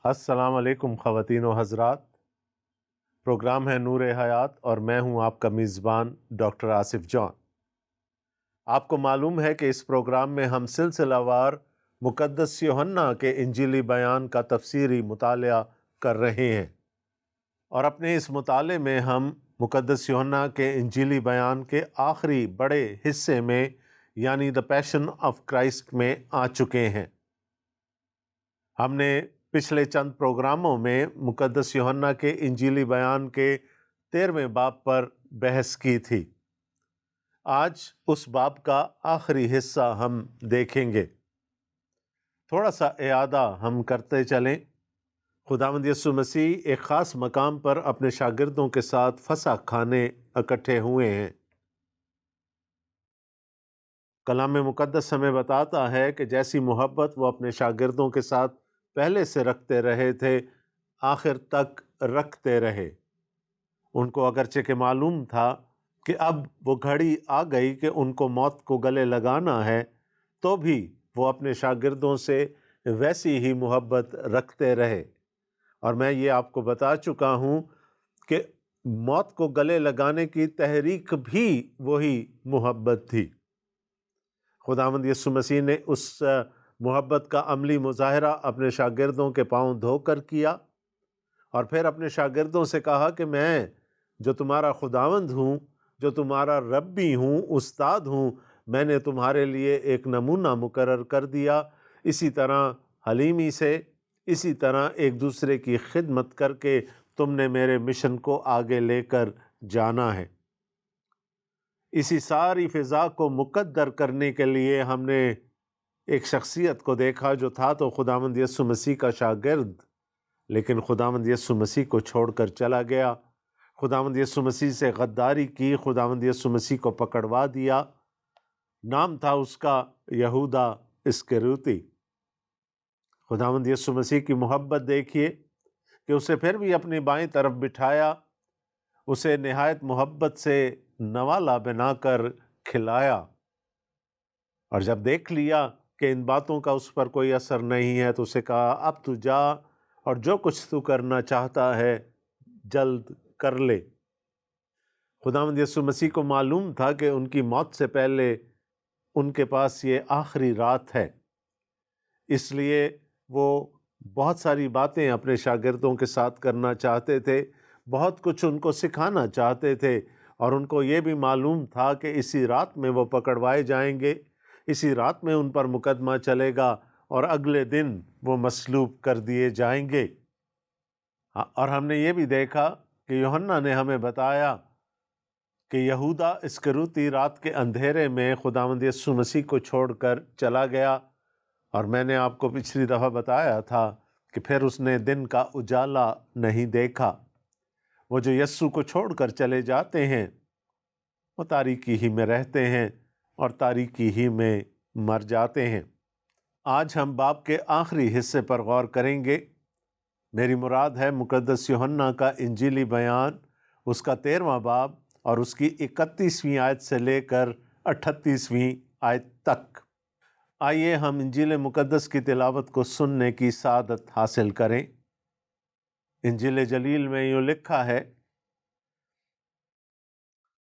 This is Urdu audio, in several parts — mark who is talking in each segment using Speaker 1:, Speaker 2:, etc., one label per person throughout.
Speaker 1: السلام علیکم خواتین و حضرات، پروگرام ہے نور حیات اور میں ہوں آپ کا میزبان ڈاکٹر آصف جان۔ آپ کو معلوم ہے کہ اس پروگرام میں ہم سلسلہ وار مقدس یوحنا کے انجیلی بیان کا تفسیری مطالعہ کر رہے ہیں، اور اپنے اس مطالعے میں ہم مقدس یوحنا کے انجیلی بیان کے آخری بڑے حصے میں یعنی دا پیشن آف کرائسٹ میں آ چکے ہیں۔ ہم نے پچھلے چند پروگراموں میں مقدس یوحنا کے انجیلی بیان کے 13ویں باب پر بحث کی تھی۔ آج اس باب کا آخری حصہ ہم دیکھیں گے۔ تھوڑا سا اعادہ ہم کرتے چلیں۔ خداوند یسوع مسیح ایک خاص مقام پر اپنے شاگردوں کے ساتھ فسح کھانے اکٹھے ہوئے ہیں۔ کلام مقدس ہمیں بتاتا ہے کہ جیسی محبت وہ اپنے شاگردوں کے ساتھ پہلے سے رکھتے رہے تھے، آخر تک رکھتے رہے۔ ان کو اگرچہ کہ معلوم تھا کہ اب وہ گھڑی آ گئی کہ ان کو موت کو گلے لگانا ہے، تو بھی وہ اپنے شاگردوں سے ویسی ہی محبت رکھتے رہے۔ اور میں یہ آپ کو بتا چکا ہوں کہ موت کو گلے لگانے کی تحریک بھی وہی محبت تھی۔ خداوند یسوع مسیح نے اس محبت کا عملی مظاہرہ اپنے شاگردوں کے پاؤں دھو کر کیا، اور پھر اپنے شاگردوں سے کہا کہ میں جو تمہارا خداوند ہوں، جو تمہارا رب بھی ہوں، استاد ہوں، میں نے تمہارے لیے ایک نمونہ مقرر کر دیا۔ اسی طرح حلیمی سے، اسی طرح ایک دوسرے کی خدمت کر کے تم نے میرے مشن کو آگے لے کر جانا ہے۔ اسی ساری فضا کو مقدر کرنے کے لیے ہم نے ایک شخصیت کو دیکھا جو تھا تو خداوند یسوع مسیح کا شاگرد، لیکن خداوند یسوع مسیح کو چھوڑ کر چلا گیا، خداوند یسوع مسیح سے غداری کی، خداوند یسوع مسیح کو پکڑوا دیا۔ نام تھا اس کا یہودا اسکریوتی۔ خداوند یسوع مسیح کی محبت دیکھیے کہ اسے پھر بھی اپنی بائیں طرف بٹھایا، اسے نہایت محبت سے نوالا بنا کر کھلایا، اور جب دیکھ لیا کہ ان باتوں کا اس پر کوئی اثر نہیں ہے تو اسے کہا اب تو جا اور جو کچھ تو کرنا چاہتا ہے جلد کر لے۔ خداوند یسوع مسیح کو معلوم تھا کہ ان کی موت سے پہلے ان کے پاس یہ آخری رات ہے، اس لیے وہ بہت ساری باتیں اپنے شاگردوں کے ساتھ کرنا چاہتے تھے، بہت کچھ ان کو سکھانا چاہتے تھے، اور ان کو یہ بھی معلوم تھا کہ اسی رات میں وہ پکڑوائے جائیں گے، اسی رات میں ان پر مقدمہ چلے گا اور اگلے دن وہ مصلوب کر دیے جائیں گے۔ اور ہم نے یہ بھی دیکھا کہ یوحنا نے ہمیں بتایا کہ یہودا اسکریوتی رات کے اندھیرے میں خداوند یسوع مسیح کو چھوڑ کر چلا گیا، اور میں نے آپ کو پچھلی دفعہ بتایا تھا کہ پھر اس نے دن کا اجالا نہیں دیکھا۔ وہ جو یسوع کو چھوڑ کر چلے جاتے ہیں وہ تاریکی ہی میں رہتے ہیں اور تاریکی ہی میں مر جاتے ہیں۔ آج ہم باب کے آخری حصے پر غور کریں گے۔ میری مراد ہے مقدس یوحنا کا انجیلی بیان، اس کا 13واں باب اور اس کی 31ویں آیت سے لے کر 38ویں آیت تک۔ آئیے ہم انجیل مقدس کی تلاوت کو سننے کی سعادت حاصل کریں۔ انجیل جلیل میں یوں لکھا ہے،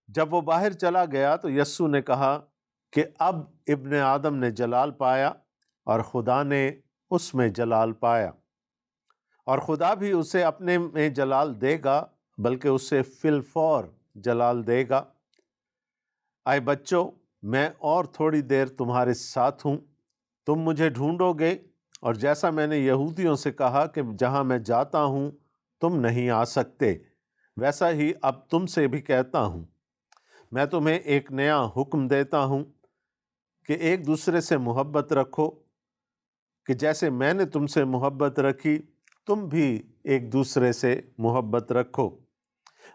Speaker 1: جب وہ باہر چلا گیا تو یسوع نے کہا کہ اب ابن آدم نے جلال پایا اور خدا نے اس میں جلال پایا، اور خدا بھی اسے اپنے میں جلال دے گا، بلکہ اسے فی الفور جلال دے گا۔ اے بچوں، میں اور تھوڑی دیر تمہارے ساتھ ہوں، تم مجھے ڈھونڈو گے، اور جیسا میں نے یہودیوں سے کہا کہ جہاں میں جاتا ہوں تم نہیں آ سکتے، ویسا ہی اب تم سے بھی کہتا ہوں۔ میں تمہیں ایک نیا حکم دیتا ہوں کہ ایک دوسرے سے محبت رکھو، کہ جیسے میں نے تم سے محبت رکھی تم بھی ایک دوسرے سے محبت رکھو۔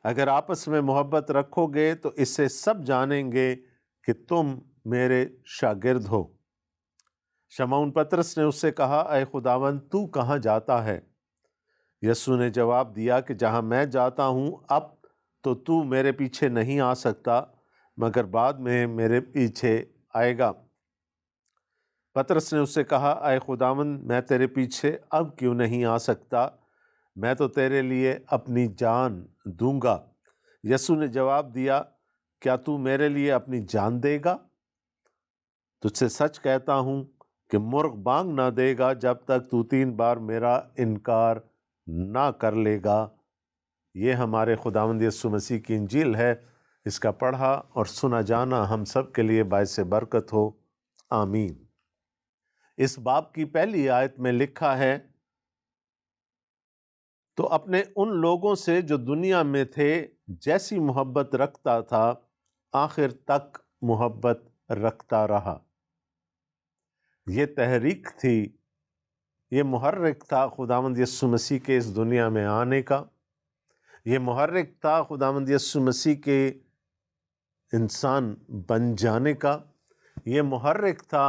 Speaker 1: اگر آپس میں محبت رکھو گے تو اس سے سب جانیں گے کہ تم میرے شاگرد ہو۔ شمعون پطرس نے اس سے کہا، اے خداوند تو کہاں جاتا ہے؟ یسوع نے جواب دیا کہ جہاں میں جاتا ہوں اب تو میرے پیچھے نہیں آ سکتا، مگر بعد میں میرے پیچھے آئے گا۔ پطرس نے اس سے کہا، اے خداوند، میں تیرے پیچھے اب کیوں نہیں آ سکتا؟ میں تو تیرے لیے اپنی جان دوں گا۔ یسوع نے جواب دیا، کیا تو میرے لیے اپنی جان دے گا؟ تجھ سے سچ کہتا ہوں کہ مرغ بانگ نہ دے گا جب تک تو 3 بار میرا انکار نہ کر لے گا۔ یہ ہمارے خداوند یسوع مسیح کی انجیل ہے۔ اس کا پڑھا اور سنا جانا ہم سب کے لیے باعث برکت ہو، آمین۔ اس باب کی پہلی آیت میں لکھا ہے، تو اپنے ان لوگوں سے جو دنیا میں تھے جیسی محبت رکھتا تھا، آخر تک محبت رکھتا رہا۔ یہ تحریک تھی، یہ محرک تھا خداوند یسوع مسیح کے اس دنیا میں آنے کا۔ یہ محرک تھا خداوند یسوع مسیح کے انسان بن جانے کا۔ یہ محرک تھا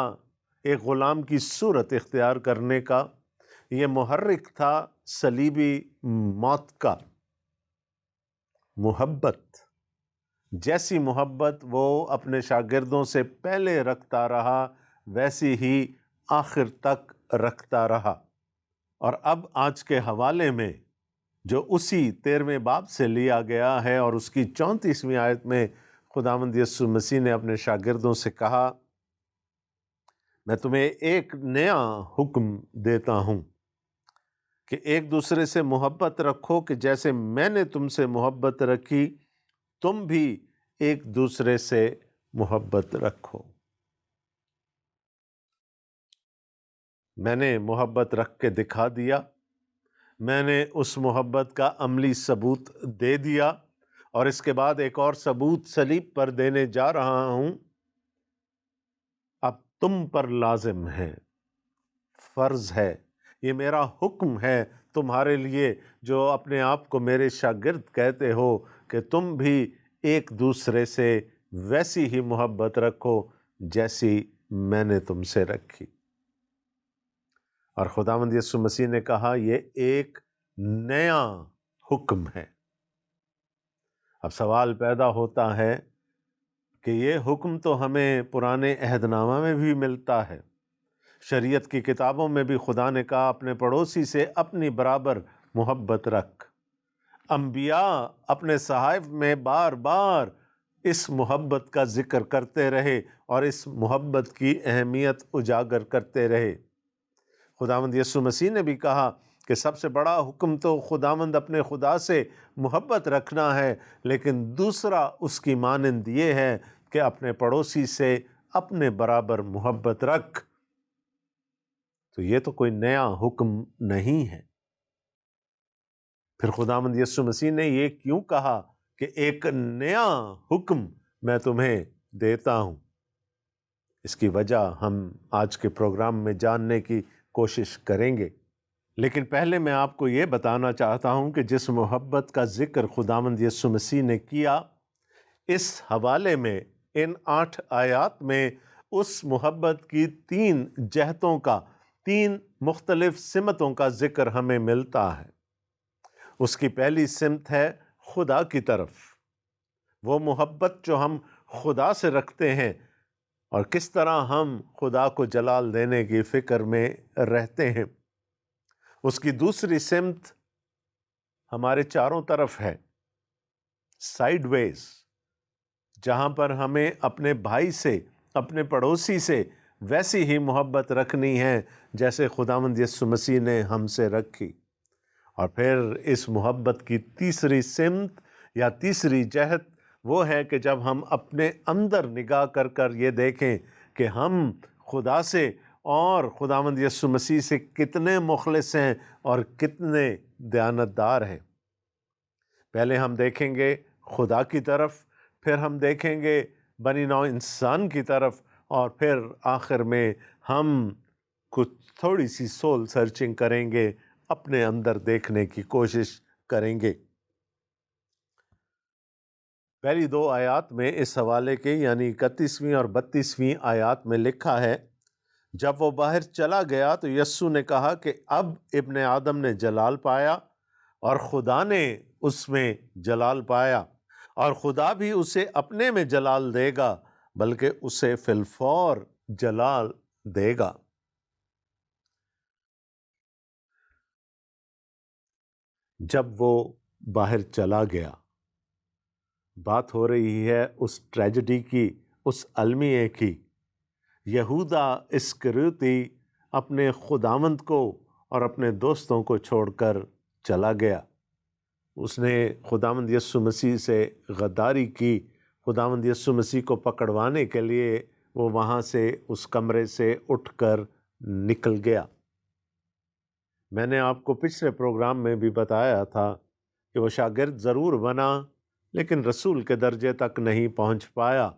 Speaker 1: ایک غلام کی صورت اختیار کرنے کا۔ یہ محرک تھا صلیبی موت کا۔ محبت، جیسی محبت وہ اپنے شاگردوں سے پہلے رکھتا رہا، ویسی ہی آخر تک رکھتا رہا۔ اور اب آج کے حوالے میں جو اسی 13ویں باب سے لیا گیا ہے اور اس کی 34ویں آیت میں خداوند یسوع مسیح نے اپنے شاگردوں سے کہا، میں تمہیں ایک نیا حکم دیتا ہوں کہ ایک دوسرے سے محبت رکھو، کہ جیسے میں نے تم سے محبت رکھی تم بھی ایک دوسرے سے محبت رکھو۔ میں نے محبت رکھ کے دکھا دیا، میں نے اس محبت کا عملی ثبوت دے دیا، اور اس کے بعد ایک اور ثبوت صلیب پر دینے جا رہا ہوں۔ اب تم پر لازم ہے، فرض ہے، یہ میرا حکم ہے تمہارے لیے جو اپنے آپ کو میرے شاگرد کہتے ہو، کہ تم بھی ایک دوسرے سے ویسی ہی محبت رکھو جیسی میں نے تم سے رکھی۔ اور خداوند یسوع مسیح نے کہا، یہ ایک نیا حکم ہے۔ اب سوال پیدا ہوتا ہے کہ یہ حکم تو ہمیں پرانے عہد نامہ میں بھی ملتا ہے۔ شریعت کی کتابوں میں بھی خدا نے کہا، اپنے پڑوسی سے اپنی برابر محبت رکھ۔ انبیاء اپنے صحائف میں بار بار اس محبت کا ذکر کرتے رہے اور اس محبت کی اہمیت اجاگر کرتے رہے۔ خداوند یسوع مسیح نے بھی کہا کہ سب سے بڑا حکم تو خداوند اپنے خدا سے محبت رکھنا ہے، لیکن دوسرا اس کی مانند یہ ہے کہ اپنے پڑوسی سے اپنے برابر محبت رکھ۔ تو یہ تو کوئی نیا حکم نہیں ہے۔ پھر خداوند یسوع مسیح نے یہ کیوں کہا کہ ایک نیا حکم میں تمہیں دیتا ہوں؟ اس کی وجہ ہم آج کے پروگرام میں جاننے کی کوشش کریں گے، لیکن پہلے میں آپ کو یہ بتانا چاہتا ہوں کہ جس محبت کا ذکر خداوند یسوع مسیح نے کیا، اس حوالے میں ان 8 آیات میں اس محبت کی 3 جہتوں کا، 3 مختلف سمتوں کا ذکر ہمیں ملتا ہے۔ اس کی پہلی سمت ہے خدا کی طرف، وہ محبت جو ہم خدا سے رکھتے ہیں اور کس طرح ہم خدا کو جلال دینے کی فکر میں رہتے ہیں۔ اس کی دوسری سمت ہمارے چاروں طرف ہے، سائیڈ ویز، جہاں پر ہمیں اپنے بھائی سے، اپنے پڑوسی سے ویسی ہی محبت رکھنی ہے جیسے خداوند یسوع مسیح نے ہم سے رکھی۔ اور پھر اس محبت کی تیسری سمت یا تیسری جہت وہ ہے کہ جب ہم اپنے اندر نگاہ کر کر یہ دیکھیں کہ ہم خدا سے اور خداوند یسوع مسیح سے کتنے مخلص ہیں اور کتنے دیانتدار ہیں۔ پہلے ہم دیکھیں گے خدا کی طرف، پھر ہم دیکھیں گے بنی نوع انسان کی طرف، اور پھر آخر میں ہم کچھ تھوڑی سی سول سرچنگ کریں گے، اپنے اندر دیکھنے کی کوشش کریں گے۔ پہلی 2 آیات میں اس حوالے کے یعنی 31ویں اور 32ویں آیات میں لکھا ہے، جب وہ باہر چلا گیا تو یسوع نے کہا کہ اب ابن آدم نے جلال پایا اور خدا نے اس میں جلال پایا، اور خدا بھی اسے اپنے میں جلال دے گا، بلکہ اسے فی الفور جلال دے گا۔ جب وہ باہر چلا گیا، بات ہو رہی ہے اس ٹریجڈی کی، اس المیے کی۔ یہودا اسکریوتی اپنے خداوند کو اور اپنے دوستوں کو چھوڑ کر چلا گیا۔ اس نے خداوند یسوع مسیح سے غداری کی۔ خداوند یسوع مسیح کو پکڑوانے کے لیے وہ وہاں سے، اس کمرے سے اٹھ کر نکل گیا۔ میں نے آپ کو پچھلے پروگرام میں بھی بتایا تھا کہ وہ شاگرد ضرور بنا، لیکن رسول کے درجے تک نہیں پہنچ پایا۔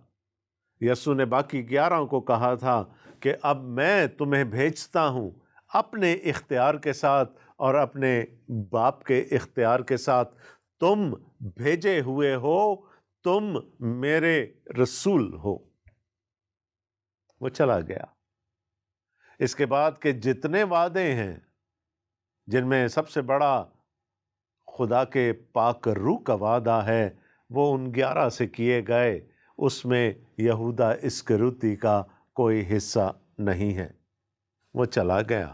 Speaker 1: یسوع نے باقی 11 کو کہا تھا کہ اب میں تمہیں بھیجتا ہوں اپنے اختیار کے ساتھ اور اپنے باپ کے اختیار کے ساتھ۔ تم بھیجے ہوئے ہو، تم میرے رسول ہو۔ وہ چلا گیا۔ اس کے بعد کے جتنے وعدے ہیں، جن میں سب سے بڑا خدا کے پاک روح کا وعدہ ہے، وہ ان 11 سے کیے گئے۔ اس میں یہودا اسکریوتی کا کوئی حصہ نہیں ہے۔ وہ چلا گیا،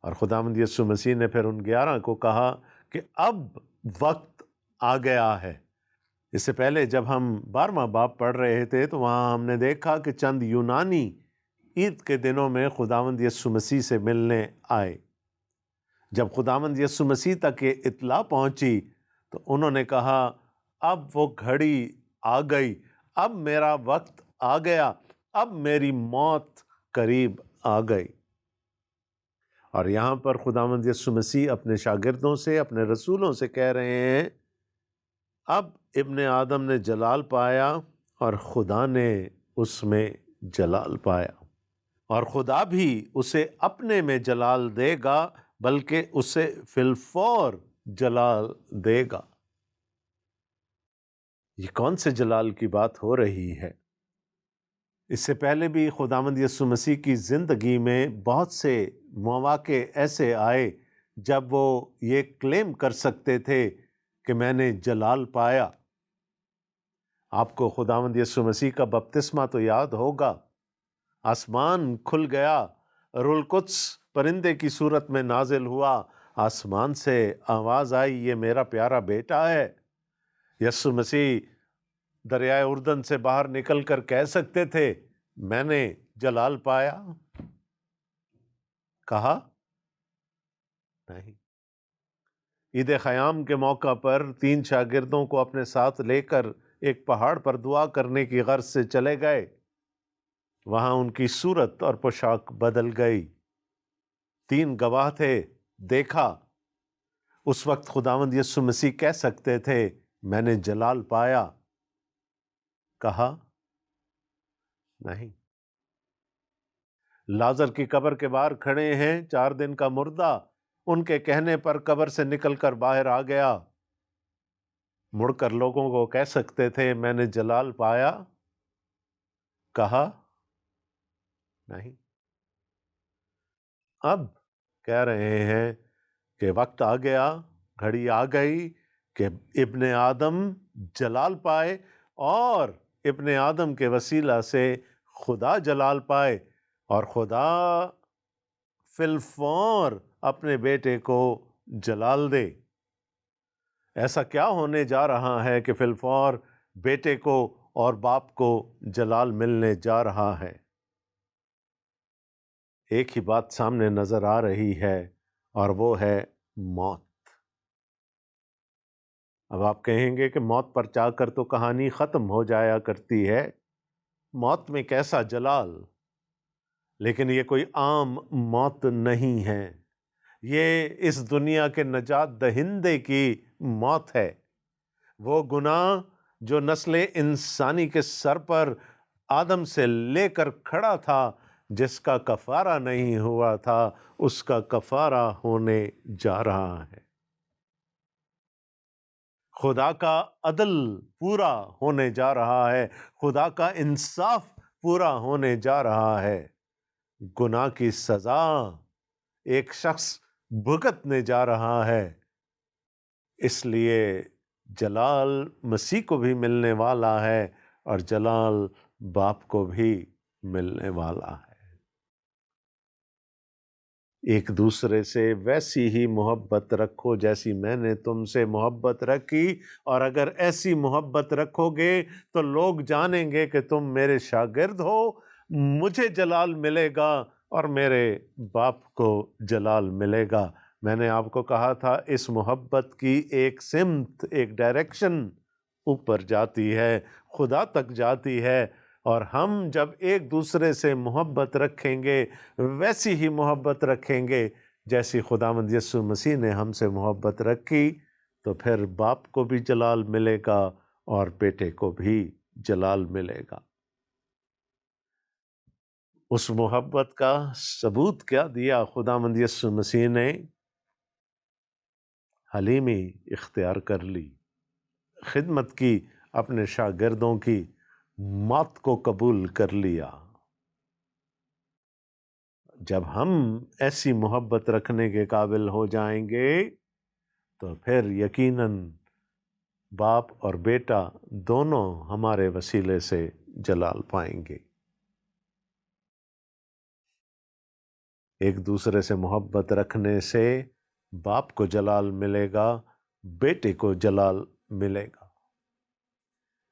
Speaker 1: اور خداوند یسوع مسیح نے پھر ان 11 کو کہا کہ اب وقت آ گیا ہے۔ اس سے پہلے جب ہم 12واں باب پڑھ رہے تھے تو وہاں ہم نے دیکھا کہ چند یونانی عید کے دنوں میں خداوند یسوع مسیح سے ملنے آئے۔ جب خداوند یسوع مسیح تک یہ اطلاع پہنچی تو انہوں نے کہا اب وہ گھڑی آ گئی، اب میرا وقت آ گیا، اب میری موت قریب آ گئی۔ اور یہاں پر خداوند یسوع مسیح اپنے شاگردوں سے، اپنے رسولوں سے کہہ رہے ہیں اب ابن آدم نے جلال پایا اور خدا نے اس میں جلال پایا، اور خدا بھی اسے اپنے میں جلال دے گا، بلکہ اسے فی الفور جلال دے گا۔ یہ کون سے جلال کی بات ہو رہی ہے؟ اس سے پہلے بھی خداوند یسوع مسیح کی زندگی میں بہت سے مواقع ایسے آئے جب وہ یہ کلیم کر سکتے تھے کہ میں نے جلال پایا۔ آپ کو خداوند یسوع مسیح کا بپتسمہ تو یاد ہوگا۔ آسمان کھل گیا، روح القدس پرندے کی صورت میں نازل ہوا، آسمان سے آواز آئی یہ میرا پیارا بیٹا ہے۔ یسوع مسیح دریائے اردن سے باہر نکل کر کہہ سکتے تھے میں نے جلال پایا؟ کہا نہیں۔ عید خیام کے موقع پر 3 شاگردوں کو اپنے ساتھ لے کر ایک پہاڑ پر دعا کرنے کی غرض سے چلے گئے۔ وہاں ان کی صورت اور پوشاک بدل گئی۔ 3 گواہ تھے، دیکھا۔ اس وقت خداوند یسوع مسیح کہہ سکتے تھے میں نے جلال پایا؟ کہا نہیں۔ لازر کی قبر کے باہر کھڑے ہیں، 4 دن کا مردہ، ان کے کہنے پر قبر سے نکل کر باہر آ گیا۔ مڑ کر لوگوں کو کہہ سکتے تھے میں نے جلال پایا؟ کہا نہیں۔ اب کہہ رہے ہیں کہ وقت آ گیا، گھڑی آ گئی کہ ابن آدم جلال پائے، اور ابن آدم کے وسیلہ سے خدا جلال پائے، اور خدا فی الفور اپنے بیٹے کو جلال دے۔ ایسا کیا ہونے جا رہا ہے کہ فی الفور بیٹے کو اور باپ کو جلال ملنے جا رہا ہے؟ ایک ہی بات سامنے نظر آ رہی ہے، اور وہ ہے موت۔ اب آپ کہیں گے کہ موت پر جا کر تو کہانی ختم ہو جایا کرتی ہے، موت میں کیسا جلال؟ لیکن یہ کوئی عام موت نہیں ہے، یہ اس دنیا کے نجات دہندے کی موت ہے۔ وہ گناہ جو نسل انسانی کے سر پر آدم سے لے کر کھڑا تھا، جس کا کفارہ نہیں ہوا تھا، اس کا کفارہ ہونے جا رہا ہے۔ خدا کا عدل پورا ہونے جا رہا ہے، خدا کا انصاف پورا ہونے جا رہا ہے۔ گناہ کی سزا ایک شخص بھگتنے جا رہا ہے، اس لیے جلال مسیح کو بھی ملنے والا ہے، اور جلال باپ کو بھی ملنے والا ہے۔ ایک دوسرے سے ویسی ہی محبت رکھو جیسی میں نے تم سے محبت رکھی، اور اگر ایسی محبت رکھو گے تو لوگ جانیں گے کہ تم میرے شاگرد ہو، مجھے جلال ملے گا اور میرے باپ کو جلال ملے گا۔ میں نے آپ کو کہا تھا اس محبت کی ایک سمت، ایک ڈائریکشن اوپر جاتی ہے، خدا تک جاتی ہے، اور ہم جب ایک دوسرے سے محبت رکھیں گے، ویسی ہی محبت رکھیں گے جیسی خداوند یسوع مسیح نے ہم سے محبت رکھی، تو پھر باپ کو بھی جلال ملے گا اور بیٹے کو بھی جلال ملے گا۔ اس محبت کا ثبوت کیا دیا خداوند یسوع مسیح نے؟ حلیمی اختیار کر لی، خدمت کی، اپنے شاگردوں کی موت کو قبول کر لیا۔ جب ہم ایسی محبت رکھنے کے قابل ہو جائیں گے تو پھر یقیناً باپ اور بیٹا دونوں ہمارے وسیلے سے جلال پائیں گے۔ ایک دوسرے سے محبت رکھنے سے باپ کو جلال ملے گا، بیٹے کو جلال ملے گا۔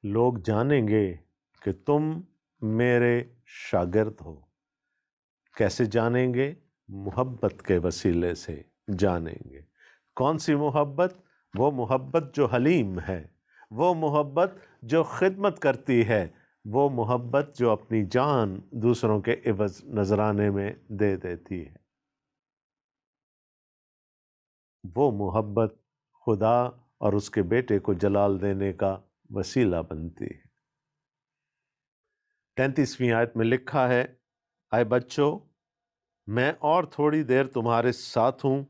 Speaker 1: لوگ جانیں گے کہ تم میرے شاگرد ہو۔ کیسے جانیں گے؟ محبت کے وسیلے سے جانیں گے۔ کون سی محبت؟ وہ محبت جو حلیم ہے، وہ محبت جو خدمت کرتی ہے، وہ محبت جو اپنی جان دوسروں کے عوض نذرانے میں دے دیتی ہے۔ وہ محبت خدا اور اس کے بیٹے کو جلال دینے کا وسیلہ بنتی ہے۔ 33ویں آیت میں لکھا ہے، اے بچوں، میں اور تھوڑی دیر تمہارے ساتھ ہوں،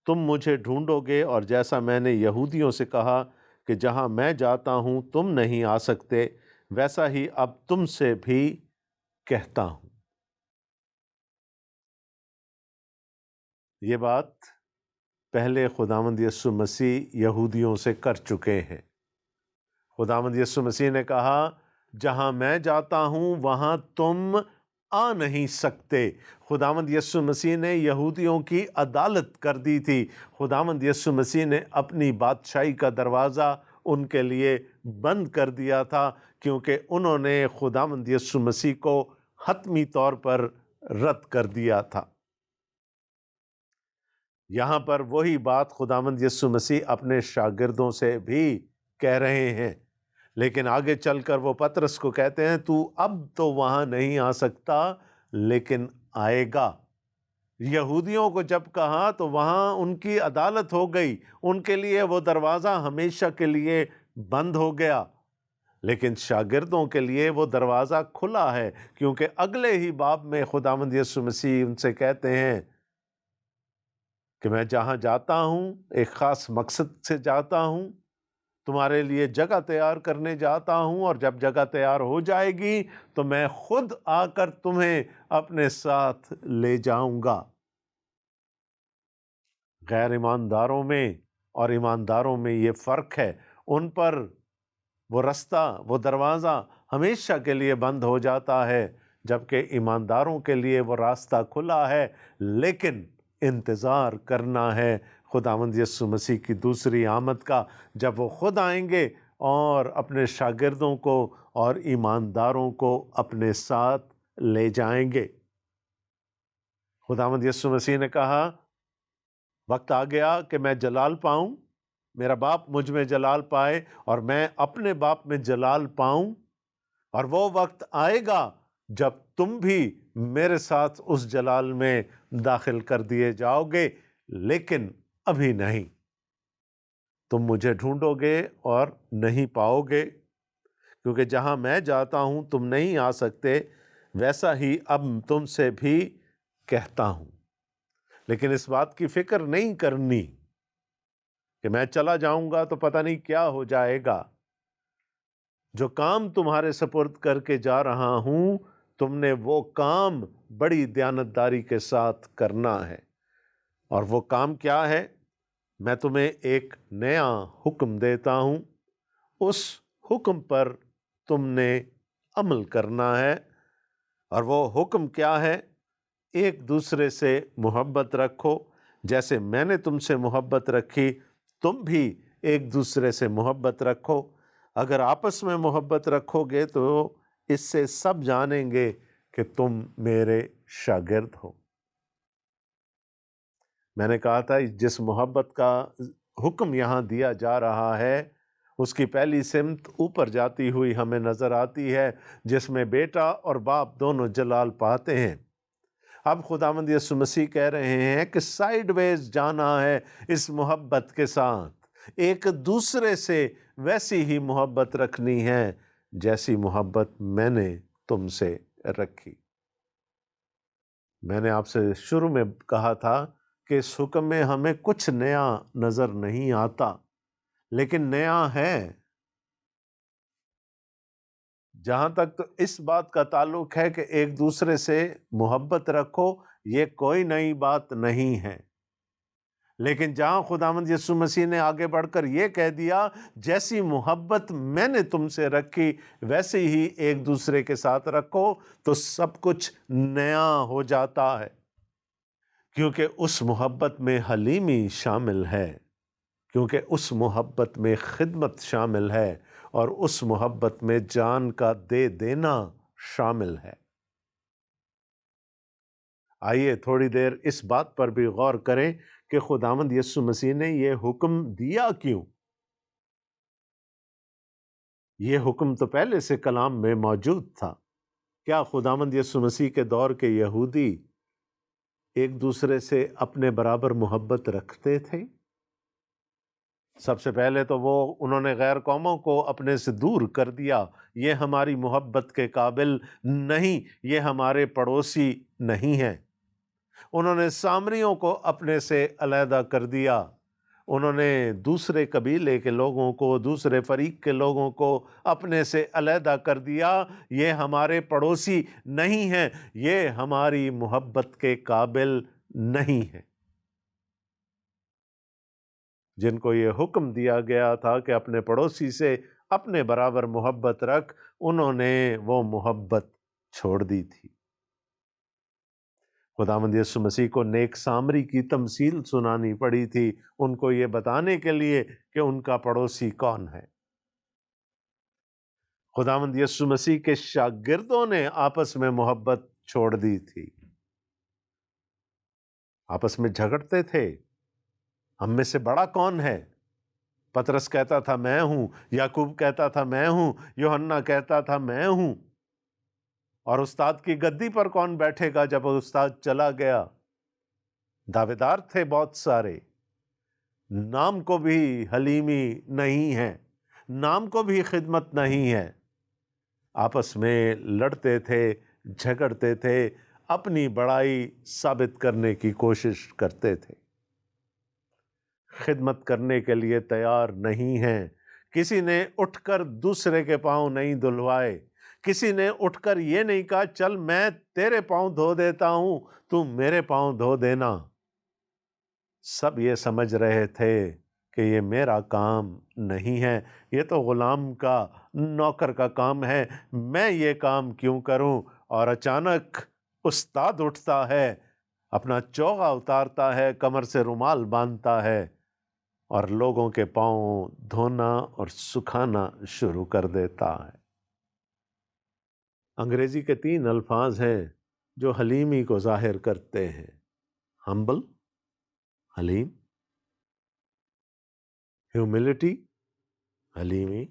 Speaker 1: تم مجھے ڈھونڈو گے، اور جیسا میں نے یہودیوں سے کہا کہ جہاں میں جاتا ہوں تم نہیں آ سکتے، ویسا ہی اب تم سے بھی کہتا ہوں۔ یہ بات پہلے خداوند یسوع مسیح یہودیوں سے کر چکے ہیں۔ خداوند یسوع مسیح نے کہا، جہاں میں جاتا ہوں وہاں تم آ نہیں سکتے۔ خداوند یسوع مسیح نے یہودیوں کی عدالت کر دی تھی۔ خداوند یسوع مسیح نے اپنی بادشاہی کا دروازہ ان کے لیے بند کر دیا تھا، کیونکہ انہوں نے خداوند یسوع مسیح کو حتمی طور پر رد کر دیا تھا۔ یہاں پر وہی بات خداوند یسوع مسیح اپنے شاگردوں سے بھی کہہ رہے ہیں، لیکن آگے چل کر وہ پطرس کو کہتے ہیں، تو اب تو وہاں نہیں آ سکتا لیکن آئے گا۔ یہودیوں کو جب کہا تو وہاں ان کی عدالت ہو گئی، ان کے لیے وہ دروازہ ہمیشہ کے لیے بند ہو گیا، لیکن شاگردوں کے لیے وہ دروازہ کھلا ہے، کیونکہ اگلے ہی باب میں خداوند یسوع مسیح ان سے کہتے ہیں کہ میں جہاں جاتا ہوں ایک خاص مقصد سے جاتا ہوں، تمہارے لیے جگہ تیار کرنے جاتا ہوں، اور جب جگہ تیار ہو جائے گی تو میں خود آ کر تمہیں اپنے ساتھ لے جاؤں گا۔ غیر ایمانداروں میں اور ایمانداروں میں یہ فرق ہے، ان پر وہ رستہ، وہ دروازہ ہمیشہ کے لیے بند ہو جاتا ہے، جبکہ ایمانداروں کے لیے وہ راستہ کھلا ہے، لیکن انتظار کرنا ہے خداوند یسوع مسیح کی دوسری آمد کا، جب وہ خود آئیں گے اور اپنے شاگردوں کو اور ایمانداروں کو اپنے ساتھ لے جائیں گے۔ خداوند یسوع مسیح نے کہا، وقت آ گیا کہ میں جلال پاؤں، میرا باپ مجھ میں جلال پائے اور میں اپنے باپ میں جلال پاؤں، اور وہ وقت آئے گا جب تم بھی میرے ساتھ اس جلال میں داخل کر دیے جاؤ گے، لیکن ابھی نہیں۔ تم مجھے ڈھونڈو گے اور نہیں پاؤ گے، کیونکہ جہاں میں جاتا ہوں تم نہیں آ سکتے، ویسا ہی اب تم سے بھی کہتا ہوں۔ لیکن اس بات کی فکر نہیں کرنی کہ میں چلا جاؤں گا تو پتہ نہیں کیا ہو جائے گا۔ جو کام تمہارے سپرد کر کے جا رہا ہوں، تم نے وہ کام بڑی دیانتداری کے ساتھ کرنا ہے۔ اور وہ کام کیا ہے؟ میں تمہیں ایک نیا حکم دیتا ہوں، اس حکم پر تم نے عمل کرنا ہے۔ اور وہ حکم کیا ہے؟ ایک دوسرے سے محبت رکھو، جیسے میں نے تم سے محبت رکھی تم بھی ایک دوسرے سے محبت رکھو۔ اگر آپس میں محبت رکھو گے تو اس سے سب جانیں گے کہ تم میرے شاگرد ہو۔ میں نے کہا تھا جس محبت کا حکم یہاں دیا جا رہا ہے اس کی پہلی سمت اوپر جاتی ہوئی ہمیں نظر آتی ہے، جس میں بیٹا اور باپ دونوں جلال پاتے ہیں۔ اب خداوند یسوع مسیح کہہ رہے ہیں کہ سائیڈ ویز جانا ہے اس محبت کے ساتھ، ایک دوسرے سے ویسی ہی محبت رکھنی ہے جیسی محبت میں نے تم سے رکھی۔ میں نے آپ سے شروع میں کہا تھا کہ اس حکم میں ہمیں کچھ نیا نظر نہیں آتا، لیکن نیا ہے جہاں تک تو اس بات کا تعلق ہے کہ ایک دوسرے سے محبت رکھو، یہ کوئی نئی بات نہیں ہے۔ لیکن جہاں خداوند یسوع مسیح نے آگے بڑھ کر یہ کہہ دیا جیسی محبت میں نے تم سے رکھی ویسے ہی ایک دوسرے کے ساتھ رکھو، تو سب کچھ نیا ہو جاتا ہے، کیونکہ اس محبت میں حلیمی شامل ہے، کیونکہ اس محبت میں خدمت شامل ہے، اور اس محبت میں جان کا دے دینا شامل ہے۔ آئیے تھوڑی دیر اس بات پر بھی غور کریں کہ خداوند یسوع مسیح نے یہ حکم دیا کیوں؟ یہ حکم تو پہلے سے کلام میں موجود تھا۔ کیا خداوند یسوع مسیح کے دور کے یہودی ایک دوسرے سے اپنے برابر محبت رکھتے تھے؟ سب سے پہلے تو انہوں نے غیر قوموں کو اپنے سے دور کر دیا، یہ ہماری محبت کے قابل نہیں، یہ ہمارے پڑوسی نہیں ہیں۔ انہوں نے سامریوں کو اپنے سے علیحدہ کر دیا، انہوں نے دوسرے قبیلے کے لوگوں کو، دوسرے فریق کے لوگوں کو اپنے سے علیحدہ کر دیا، یہ ہمارے پڑوسی نہیں ہیں، یہ ہماری محبت کے قابل نہیں ہیں۔ جن کو یہ حکم دیا گیا تھا کہ اپنے پڑوسی سے اپنے برابر محبت رکھ، انہوں نے وہ محبت چھوڑ دی تھی۔ خداوند یسوع مسیح کو نیک سامری کی تمثیل سنانی پڑی تھی ان کو یہ بتانے کے لیے کہ ان کا پڑوسی کون ہے۔ خداوند یسوع مسیح کے شاگردوں نے آپس میں محبت چھوڑ دی تھی، آپس میں جھگڑتے تھے، ہم میں سے بڑا کون ہے؟ پطرس کہتا تھا میں ہوں، یعقوب کہتا تھا میں ہوں، یوحنا کہتا تھا میں ہوں۔ اور استاد کی گدی پر کون بیٹھے گا جب استاد چلا گیا؟ دعویدار تھے بہت سارے، نام کو بھی حلیمی نہیں ہے، نام کو بھی خدمت نہیں ہے، آپس میں لڑتے تھے، جھگڑتے تھے، اپنی بڑائی ثابت کرنے کی کوشش کرتے تھے، خدمت کرنے کے لیے تیار نہیں ہیں۔ کسی نے اٹھ کر دوسرے کے پاؤں نہیں دھلوائے، کسی نے اٹھ کر یہ نہیں کہا چل میں تیرے پاؤں دھو دیتا ہوں تو میرے پاؤں دھو دینا۔ سب یہ سمجھ رہے تھے کہ یہ میرا کام نہیں ہے، یہ تو غلام کا، نوکر کا کام ہے، میں یہ کام کیوں کروں؟ اور اچانک استاد اٹھتا ہے، اپنا چوغا اتارتا ہے، کمر سے رومال باندھتا ہے اور لوگوں کے پاؤں دھونا اور سکھانا شروع کر دیتا ہے۔ انگریزی کے 3 الفاظ ہیں جو حلیمی کو ظاہر کرتے ہیں، ہمبل، حلیم، ہیوملٹی، حلیمی۔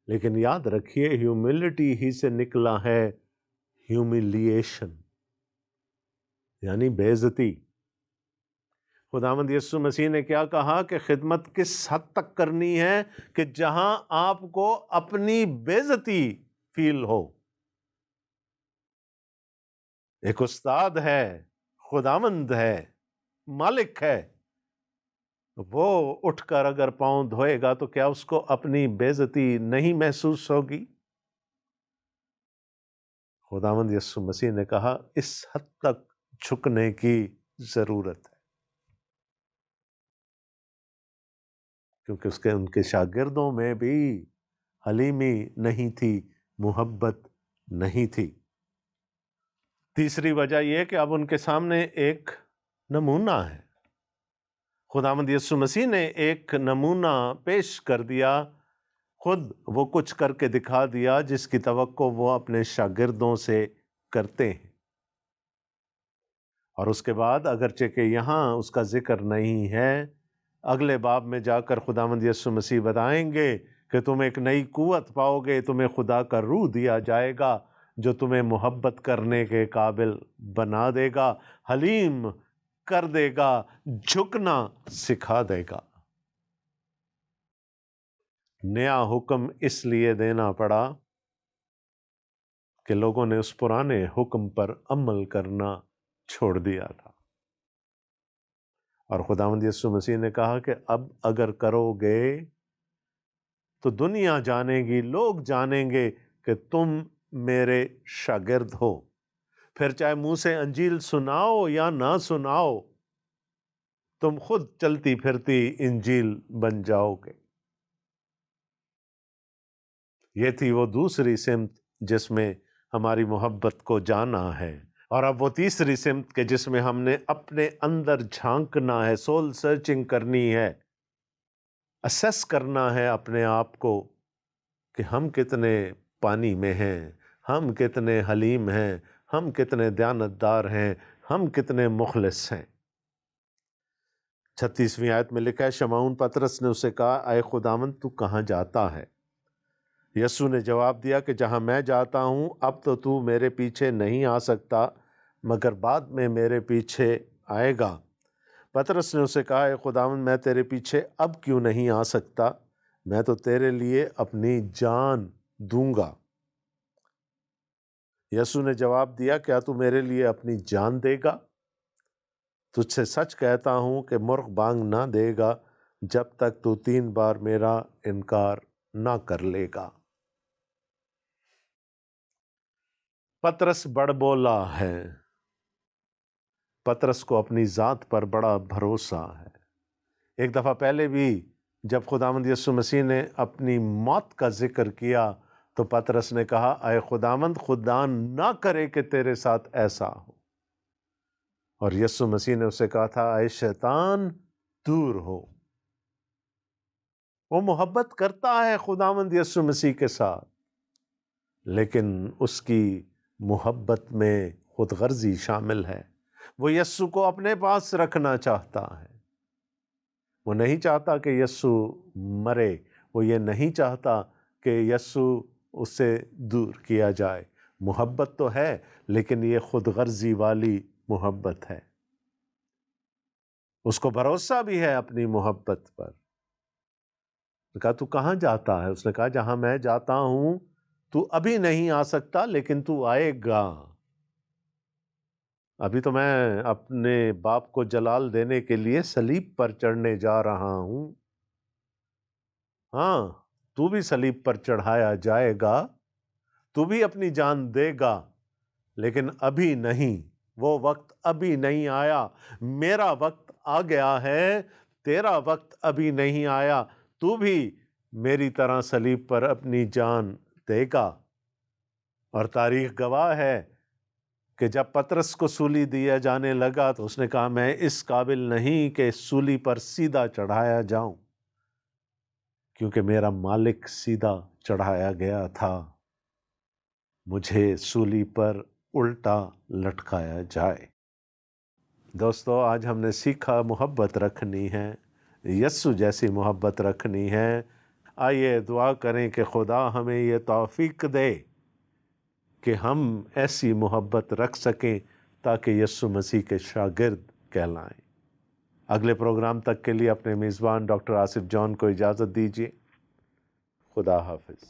Speaker 1: لیکن یاد رکھیے ہیوملٹی ہی سے نکلا ہے ہیوملیشن، یعنی بے عزتی۔ خداوند یسوع مسیح نے کیا کہا کہ خدمت کس حد تک کرنی ہے کہ جہاں آپ کو اپنی بے عزتی فیل ہو۔ ایک استاد ہے، خداوند ہے، مالک ہے، وہ اٹھ کر اگر پاؤں دھوئے گا تو کیا اس کو اپنی بے عزتی نہیں محسوس ہوگی؟ خداوند یسوع مسیح نے کہا اس حد تک جھکنے کی ضرورت ہے، کیونکہ ان کے شاگردوں میں بھی حلیمی نہیں تھی، محبت نہیں تھی۔ تیسری وجہ یہ کہ اب ان کے سامنے ایک نمونہ ہے، خداوند یسوع مسیح نے ایک نمونہ پیش کر دیا، خود وہ کچھ کر کے دکھا دیا جس کی توقع وہ اپنے شاگردوں سے کرتے ہیں۔ اور اس کے بعد اگرچہ کہ یہاں اس کا ذکر نہیں ہے، اگلے باب میں جا کر خداوند یسوع مسیح بتائیں گے کہ تم ایک نئی قوت پاؤ گے، تمہیں خدا کا روح دیا جائے گا جو تمہیں محبت کرنے کے قابل بنا دے گا، حلیم کر دے گا، جھکنا سکھا دے گا۔ نیا حکم اس لیے دینا پڑا کہ لوگوں نے اس پرانے حکم پر عمل کرنا چھوڑ دیا تھا، اور خداوند یسوع مسیح نے کہا کہ اب اگر کرو گے تو دنیا جانے گی، لوگ جانیں گے کہ تم میرے شاگرد ہو، پھر چاہے منہ سے انجیل سناؤ یا نہ سناؤ، تم خود چلتی پھرتی انجیل بن جاؤ گے۔ یہ تھی وہ دوسری سمت جس میں ہماری محبت کو جانا ہے، اور اب وہ تیسری سمت کہ جس میں ہم نے اپنے اندر جھانکنا ہے، سول سرچنگ کرنی ہے، اسیس کرنا ہے اپنے آپ کو کہ ہم کتنے پانی میں ہیں، ہم کتنے حلیم ہیں، ہم کتنے دیانتدار ہیں، ہم کتنے مخلص ہیں۔ 36ویں آیت میں لکھا ہے، شمعون پطرس نے اسے کہا، اے خداوند تو کہاں جاتا ہے؟ یسوع نے جواب دیا کہ جہاں میں جاتا ہوں اب تو میرے پیچھے نہیں آ سکتا، مگر بعد میں میرے پیچھے آئے گا۔ پطرس نے اسے کہا، اے خداوند میں تیرے پیچھے اب کیوں نہیں آ سکتا؟ میں تو تیرے لیے اپنی جان دوں گا۔ یسوع نے جواب دیا، کیا تو میرے لیے اپنی جان دے گا؟ تجھ سے سچ کہتا ہوں کہ مرغ بانگ نہ دے گا جب تک تو 3 بار میرا انکار نہ کر لے گا۔ پطرس بڑ بولا ہے، پطرس کو اپنی ذات پر بڑا بھروسہ ہے۔ ایک دفعہ پہلے بھی جب خداوند یسوع مسیح نے اپنی موت کا ذکر کیا تو پطرس نے کہا، اے خداوند خدا نہ کرے کہ تیرے ساتھ ایسا ہو۔ اور یسوع مسیح نے اسے کہا تھا، اے شیطان دور ہو۔ وہ محبت کرتا ہے خداوند یسوع مسیح کے ساتھ، لیکن اس کی محبت میں خود غرضی شامل ہے۔ وہ یسوع کو اپنے پاس رکھنا چاہتا ہے، وہ نہیں چاہتا کہ یسوع مرے، وہ یہ نہیں چاہتا کہ یسوع اس سے دور کیا جائے۔ محبت تو ہے لیکن یہ خود غرضی والی محبت ہے۔ اس کو بھروسہ بھی ہے اپنی محبت پر۔ کہا تو کہاں جاتا ہے؟ اس نے کہا جہاں میں جاتا ہوں تو ابھی نہیں آ سکتا لیکن تو آئے گا۔ ابھی تو میں اپنے باپ کو جلال دینے کے لیے صلیب پر چڑھنے جا رہا ہوں۔ ہاں، تو بھی صلیب پر چڑھایا جائے گا، تو بھی اپنی جان دے گا، لیکن ابھی نہیں، وہ وقت ابھی نہیں آیا۔ میرا وقت آ گیا ہے، تیرا وقت ابھی نہیں آیا، تو بھی میری طرح صلیب پر اپنی جان دے گا۔ اور تاریخ گواہ ہے کہ جب پطرس کو سولی دیا جانے لگا تو اس نے کہا، میں اس قابل نہیں کہ سولی پر سیدھا چڑھایا جاؤں، کیونکہ میرا مالک سیدھا چڑھایا گیا تھا، مجھے سولی پر الٹا لٹکایا جائے۔ دوستو، آج ہم نے سیکھا محبت رکھنی ہے، یسوع جیسی محبت رکھنی ہے۔ آئیے دعا کریں کہ خدا ہمیں یہ توفیق دے کہ ہم ایسی محبت رکھ سکیں تاکہ یسوع مسیح کے شاگرد کہلائیں۔ اگلے پروگرام تک کے لیے اپنے میزبان ڈاکٹر آصف جان کو اجازت دیجیے۔ خدا حافظ۔